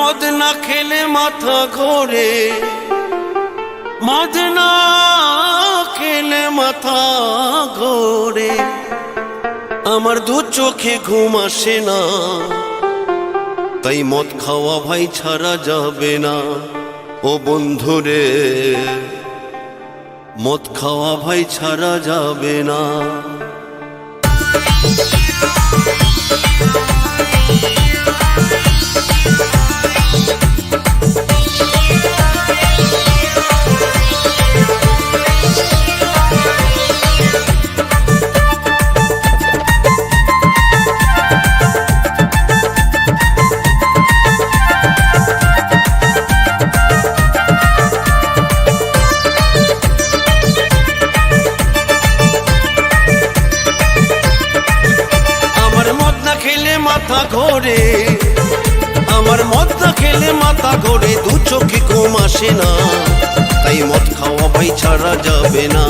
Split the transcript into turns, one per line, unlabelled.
মদ না খেলে মাথা ঘোরে, মদ না খেলে মাথা ঘোরে, আমার দু চোখে ঘুম আসে না, তাই মদ খাওয়া ভাই ছাড়া যাবে না। ও বন্ধুরে, মদ খাওয়া ভাই ছাড়া যাবে না। মাথা ঘোরে, আমার মদ না খেলে মাথা ঘোরে, দু চোখে ঘুম আসে না, তাই মদ খাওয়া ভাই ছাড়া যাবে না।